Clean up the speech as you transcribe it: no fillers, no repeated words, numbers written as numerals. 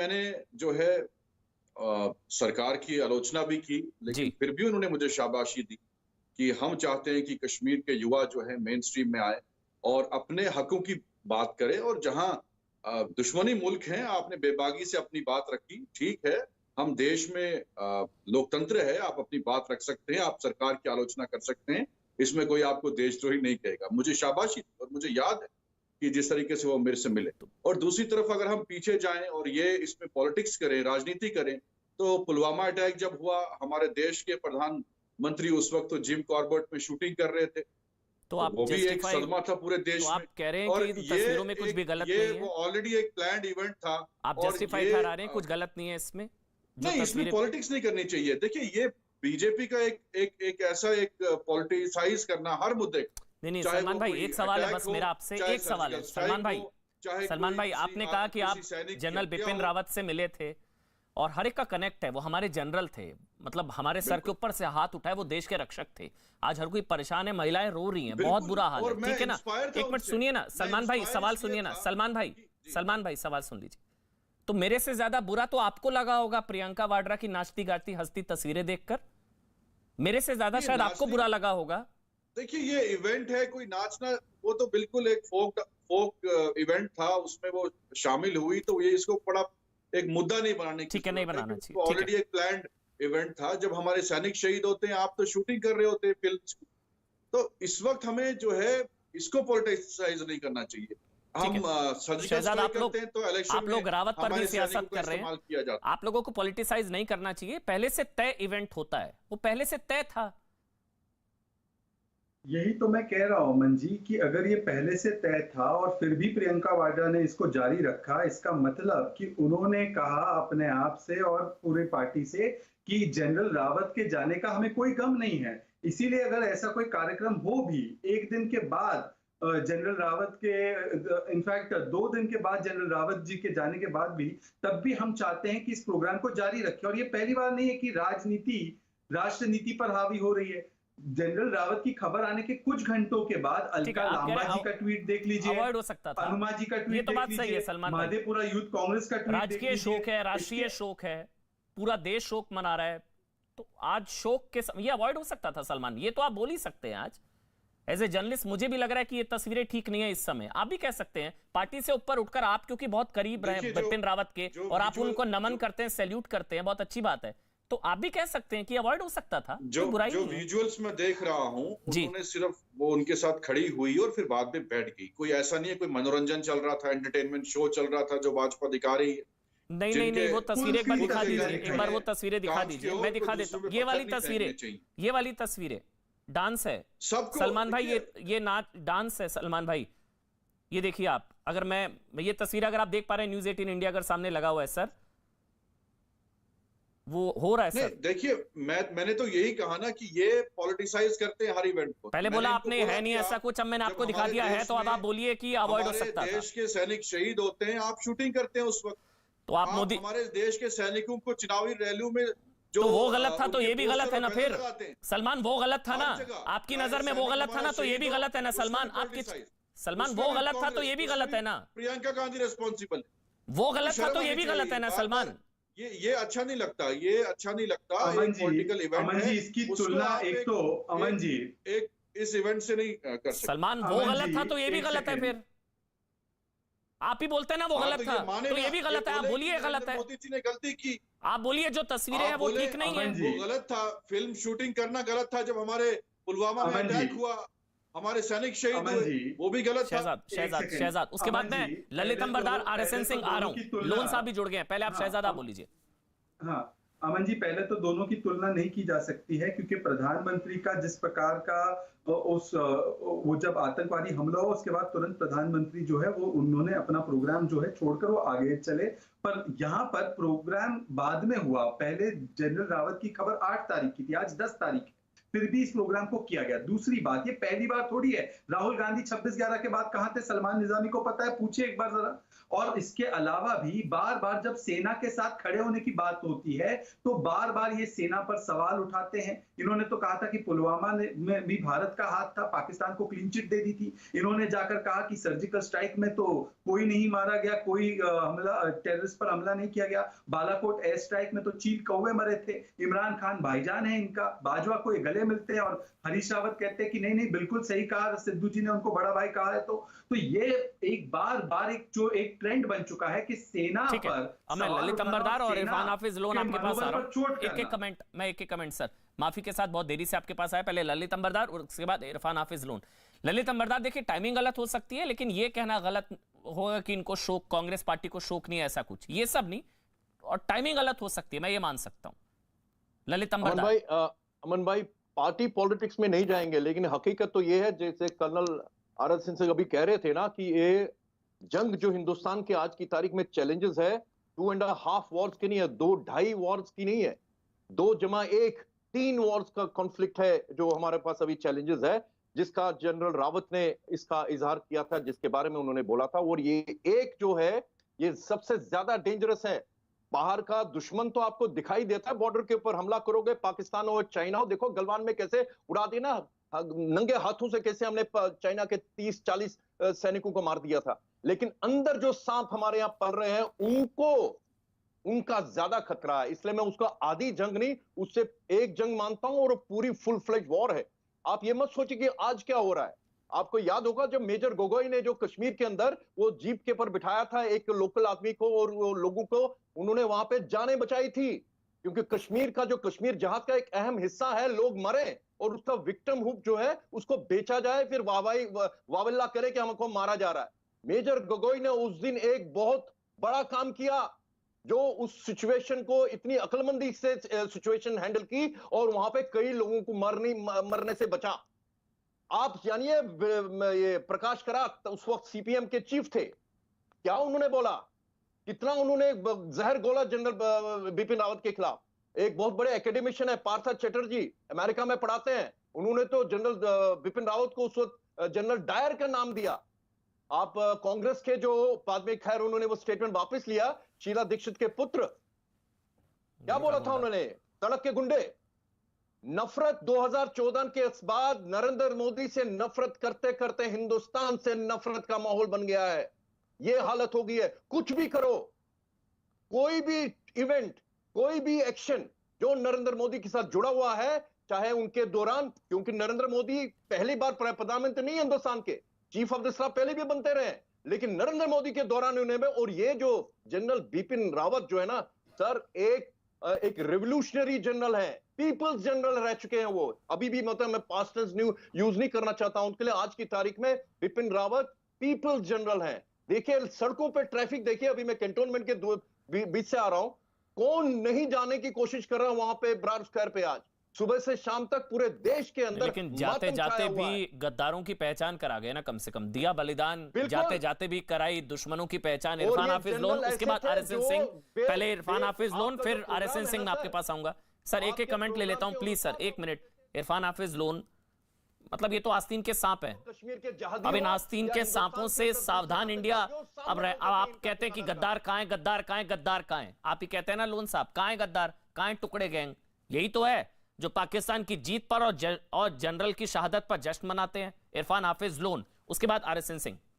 मैंने जो है सरकार की आलोचना भी की, लेकिन जी। फिर भी उन्होंने मुझे शाबाशी दी कि हम चाहते हैं कि कश्मीर के युवा जो है मेन स्ट्रीम में आए और अपने हकों की बात करें। और जहां दुश्मनी मुल्क हैं, आपने बेबागी से अपनी बात रखी, ठीक है। हम देश में लोकतंत्र है, आप अपनी बात रख सकते हैं, आप सरकार की आलोचना कर सकते हैं, इसमें कोई आपको देशद्रोही नहीं कहेगा। मुझे शाबाशी दी और मुझे याद है कि जिस तरीके से वो मेरे से मिले। और दूसरी तरफ अगर हम पीछे जाएं और ये इसमें पॉलिटिक्स करें, राजनीति करें, तो पुलवामा अटैक जब हुआ, हमारे देश के प्रधानमंत्री उस वक्त तो जिम कॉर्बेट में शूटिंग कर रहे थे, तो तो आप वो भी एक जस्टिफाई, सदमा था पूरे तो देश में। आप कह रहे हैं कि और इन तस्वीरों में कुछ भी गलत नहीं है? वो ऑलरेडी एक प्लान्ड इवेंट था। आप और जस्टिफाई ये ठहरा रहे हैं कुछ गलत नहीं है इसमें जो नहीं, इसमें तस्वीरें? पॉलिटिक्स नहीं करनी चाहिए। देखिए, ये बीजेपी का एक ऐसा एक पॉलिटिसाइज करना हर मुद्दे, नहीं नहीं चाहे सलमान वो भाई, कोई एक सवाल है अटैक बस हो, मेरा आपसे, चाहे एक सवाल है सर्जिकल स्ट्राइक सलमान भाई। हो, चाहे सलमान कोई भाई, आपने कहा कि आप सैनिक की जनरल हत्या बिपिन हो। रावत से मिले थे और हर एक का कनेक्ट है, वो हमारे जनरल थे, मतलब हमारे सर के ऊपर से हाथ उठाए, वो देश के रक्षक थे। आज हर कोई परेशान है, महिलाएं रो रही हैं, बहुत बुरा हाल है, ठीक है ना? एक मिनट सुनिए ना सलमान भाई, सवाल सुनिए ना सलमान भाई, सलमान भाई सवाल सुन लीजिए। तो मेरे से ज्यादा बुरा तो आपको लगा होगा प्रियंका वाड्रा की नाचती गाती हंसती तस्वीरें देखकर, मेरे से ज्यादा शायद आपको बुरा लगा होगा। देखिए, ये इवेंट है, कोई नाचना, वो तो बिल्कुल एक फोक इवेंट था, उसमें वो शामिल हुई, तो ये इसको बड़ा एक मुद्दा नहीं बनाने की, ठीक है, नहीं बनाना चाहिए, ऑलरेडी एक प्लान्ड इवेंट था। जब हमारे सैनिक शहीद होते हैं, आप तो शूटिंग कर रहे होते हैं फिल्म, तो इस वक्त हमें जो है इसको पॉलिटिसाइज नहीं करना चाहिए। हम सर्जिकल स्ट्राइक करते हैं तो इलेक्शन आप लोग रावत पर भी सियासत कर रहे हैं, जाता। आप लोगों को पॉलिटिसाइज नहीं करना चाहिए, पहले से तय इवेंट होता है, वो पहले से तय था। यही तो मैं कह रहा हूं अमन जी कि अगर ये पहले से तय था और फिर भी प्रियंका वाड्रा ने इसको जारी रखा, इसका मतलब कि उन्होंने कहा अपने आप से और पूरी पार्टी से कि जनरल रावत के जाने का हमें कोई गम नहीं है। इसीलिए अगर ऐसा कोई कार्यक्रम हो भी एक दिन के बाद जनरल रावत के, इनफैक्ट 2 दिन के बाद जनरल रावत जी के जाने के बाद भी, तब भी हम चाहते हैं कि इस प्रोग्राम को जारी रखें। और ये पहली बार नहीं है कि राजनीति राष्ट्र नीति पर हावी हो रही है। जनरल रावत की खबर आने के कुछ घंटों के बाद अलका लांबा जी का ट्वीट देख लीजिए, अवॉइड हो सकता था, हनुमा जी का ट्वीट, ये तो बात सही है सलमान भाई। मधेपुरा यूथ कांग्रेस का ट्वीट, राजकीय शोक है, राष्ट्रीय शोक है, पूरा देश शोक मना रहा है, तो आज शोक के ये अवॉइड हो सकता था सलमान, ये तो आप बोल ही सकते हैं। आज एज ए जर्नलिस्ट मुझे भी लग रहा है कि ये तस्वीरें ठीक नहीं है इस समय, आप भी कह सकते हैं पार्टी से ऊपर उठकर, आप क्योंकि बहुत करीब रहे बिपिन रावत के और आप उनको नमन करते हैं, सैल्यूट करते हैं, बहुत अच्छी बात है, तो आप भी कह सकते हैं कि अवॉइड हो सकता था। जो विजुअल्स मैं देख रहा हूं, उन्होंने सिर्फ वो उनके साथ खड़ी हुई और फिर बाद में बैठ गई। कोई ऐसा नहीं है कोई मनोरंजन चल रहा था, एंटरटेनमेंट शो चल रहा था जो भाजपा दिखा रही है। नहीं नहीं नहीं, वो तस्वीरें एक बार दिखा दीजिए, एक बार वो तस्वीरें दिखा दीजिए, मैं दिखा देता हूँ। ये वाली तस्वीरें, ये वाली तस्वीरें डांस है सलमान भाई, ये नाच डांस है सलमान भाई। ये देखिए आप, अगर मैं ये तस्वीर अगर आप देख पा रहे हैं, न्यूज़ 18 इंडिया अगर सामने लगा हुआ है सर, वो हो रहा है सर। देखिए, मैंने तो यही कहा ना कि ये पॉलिटिसाइज करते हैं हर इवेंट को। पहले बोला आपने है नहीं ऐसा कुछ, अब मैंने आपको दिखा दिया है, तो अब आप बोलिए कि अवॉइड हो सकता था। देश के सैनिक शहीद होते हैं, आप शूटिंग करते हैं उस वक्त, तो आप मोदी, हमारे देश के सैनिकों को चुनावी रैलियों में जो, तो वो गलत था तो ये भी गलत है ना फिर सलमान, वो गलत था ना आपकी नजर में, वो गलत था ना तो ये भी गलत है ना सलमान, आपकी सलमान वो गलत था तो ये भी गलत है ना। प्रियंका गांधी रिस्पॉन्सिबल, वो गलत था तो ये भी गलत है ना सलमान। ये अच्छा नहीं लगता, ये अच्छा नहीं लगता। अमन जी, पॉलिटिकल इवेंट अमन जी, इसकी तुलना एक तो अमन जी एक इस इवेंट से नहीं कर सकते सलमान। वो गलत था तो ये भी गलत है, फिर आप ही बोलते हैं ना वो गलत था तो ये भी गलत है, आप बोलिए गलत है। मोदी जी ने गलती की, आप बोलिए जो तस्वीरें हैं वो ठीक नहीं है, वो गलत था। फिल्म शूटिंग करना गलत था, जब हमारे पुलवामा में अटैक हुआ, हमारे सैनिक शहीद हुए, वो भी गलत था। शहजाद उसके बाद में ललित अंबरदार, RSN सिंह आ रहा हूं, लोन साहब भी जुड़ गए हैं, पहले आप शहजादा बोल लीजिए। हाँ अमन जी, पहले तो दोनों की तुलना नहीं की जा सकती है, क्योंकि प्रधानमंत्री का जिस प्रकार का वो जब आतंकवादी हमला हुआ उसके बाद तुरंत प्रधानमंत्री जो है वो उन्होंने अपना प्रोग्राम जो है छोड़कर वो आगे चले, पर यहाँ पर प्रोग्राम बाद में हुआ। पहले जनरल रावत की खबर 8 तारीख की थी, आज 10 तारीख, फिर भी इस प्रोग्राम को किया गया। दूसरी बात, ये पहली बार थोड़ी है, राहुल गांधी 26/11 के बाद कहां थे, सलमान निजामी को पता है, पूछिए एक बार जरा। और इसके अलावा भी बार बार जब सेना के साथ खड़े होने की बात होती है तो बार बार ये सेना पर सवाल उठाते हैं। इन्होंने तो कहा था कि पुलवामा में भी भारत का हाथ था, पाकिस्तान को क्लीन चिट दे दी थी। इन्होंने जाकर कहा कि सर्जिकल स्ट्राइक में तो कोई नहीं मारा गया, कोई हमला, टेररिस्ट पर हमला नहीं किया गया। बालाकोट एयर स्ट्राइक में तो चील कौवे मरे थे। इमरान खान भाईजान है इनका, बाजवा को ये गले मिलते हैं और हरीश रावत कहते हैं कि नहीं नहीं बिल्कुल सही कहा, सिद्धू जी ने उनको बड़ा भाई कहा है। तो ये एक बार एक ट्रेंड बन चुका है कि सेना पर। अब मैं ललित अंबरदार और इरफान हाफिज लोन आपके पास आ रहा हूं। एक एक कमेंट सर, माफी के साथ बहुत देरी से आपके पास आया। पहले ललित अंबरदार और उसके बाद इरफान हाफिज लोन। ललित अंबरदार, देखिए टाइमिंग गलत हो सकती है, लेकिन ये कहना गलत होगा कि इनको शोक, कांग्रेस पार्टी को शोक नहीं है, ऐसा कुछ ये सब नहीं, और टाइमिंग गलत हो सकती है, मैं ये मान सकता हूं। ललित अंबरदार। अमन भाई, पार्टी पॉलिटिक्स में नहीं जाएंगे, लेकिन हकीकत तो ये है, जैसे कर्नल आरएस सिंह से अभी कह रहे थे ना, कि ये जंग जो हिंदुस्तान के आज की तारीख में चैलेंजेस है, 2.5 वॉर्स की नहीं है, 2-2.5 वॉर्स की नहीं है, 2+1 3 वॉर्स का कॉन्फ्लिक्ट है जो हमारे पास अभी चैलेंजेस है, जिसका जनरल रावत ने इसका इजहार किया था, जिसके बारे में उन्होंने बोला था। और ये एक जो है, ये सबसे ज्यादा डेंजरस है। बाहर का दुश्मन तो आपको दिखाई देता है, बॉर्डर के ऊपर हमला करोगे, पाकिस्तान हो चाइना हो, देखो गलवान में कैसे उड़ा दिया ना, नंगे हाथों से कैसे हमने चाइना के 30-40 सैनिकों को मार दिया था। लेकिन अंदर जो सांप हमारे यहां पल रहे हैं, उनका ज्यादा खतरा है। इसलिए मैं उसका आधी जंग नहीं, उससे एक जंग मानता हूं, और पूरी फुल फ्लेज वॉर है। आप ये मत सोचिए कि आज क्या हो रहा है। आपको याद होगा जब मेजर गोगोई ने जो कश्मीर के अंदर वो जीप के ऊपर बिठाया था एक लोकल आदमी को, और वो लोगों को उन्होंने वहां पे जानें बचाई थी, क्योंकि कश्मीर का जो कश्मीर जहाज का एक अहम हिस्सा है, लोग मरे और उसका विक्टिम हुक जो है उसको बेचा जाए, फिर वावल्ला करे कि हमको मारा जा रहा है। मेजर गोगोई ने उस दिन एक बहुत बड़ा काम किया, जो उस सिचुएशन को इतनी अक्लमंदी से सिचुएशन हैंडल की, और वहां पे कई लोगों को मरने से बचा। आप जानिए, ये प्रकाश करात उस वक्त सीपीएम के चीफ थे, क्या उन्होंने बोला, कितना उन्होंने जहर गोला जनरल बिपिन रावत के खिलाफ। एक बहुत बड़े एकेडमिशियन है पार्थ चटर्जी, अमेरिका में पढ़ाते हैं, उन्होंने तो जनरल बिपिन रावत को उस वक्त जनरल डायर का नाम दिया। आप कांग्रेस के जो बाद में, खैर उन्होंने वो स्टेटमेंट वापस लिया, शीला दीक्षित के पुत्र, क्या बोला था उन्होंने, सड़क के गुंडे। नफरत 2014 के बाद नरेंद्र मोदी से नफरत करते करते हिंदुस्तान से नफरत का माहौल बन गया है। यह हालत हो गई है। कुछ भी करो, कोई भी इवेंट, कोई भी एक्शन जो नरेंद्र मोदी के साथ जुड़ा हुआ है, चाहे उनके दौरान, क्योंकि नरेंद्र मोदी पहली बार प्रधानमंत्री नहीं हिंदुस्तान के, चीफ ऑफ द स्टाफ पहले भी बनते रहे, लेकिन नरेंद्र मोदी के दौरान उन्हें, और ये जो जनरल बिपिन रावत जो है ना सर, एक रेवोल्यूशनरी जनरल है, पीपल्स जनरल रह चुके हैं वो। अभी भी मतलब मैं पास्ट टेंस यूज नहीं करना चाहता हूं उनके लिए। आज की तारीख में बिपिन रावत पीपल्स जनरल हैं। देखिए सड़कों पे ट्रैफिक देखिए, अभी मैं कैंटोनमेंट के बीच से आ रहा हूं, कौन नहीं जाने की कोशिश कर रहा है वहां पे ब्रार स्क्वायर पे। आज सुबह से शाम तक पूरे देश के अंदर, लेकिन जाते जाते भी गद्दारों की पहचान करा गए ना, कम से कम दिया बलिदान जाते जाते भी कराई, दुश्मनों की पहचान। इरफान हाफिज लोन, उसके बाद आरएसएन सिंह, पहले इरफान हाफिज लोन, फिर आरएसएन सिंह, मैं आपके पास आऊंगा। सर एक एक कमेंट ले लेता हूं please sir, 1 minute. Irfan Hafiz loan, मतलब ये तो आस्तीन के सांप हैं, अब इन आस्तीन के सांपों से सावधान इंडिया। अब आप कहते हैं कि गद्दार कहां है, गद्दार कहां है, गद्दार कहां है, आप ही कहते हैं ना लोन साहब, कहां है गद्दार, कहां है टुकड़े गैंग। यही तो है जो पाकिस्तान की जीत पर और जनरल की शहादत पर जश्न मनाते हैं। इरफान हाफिज लोन, उसके बाद आरएसएन सिंह।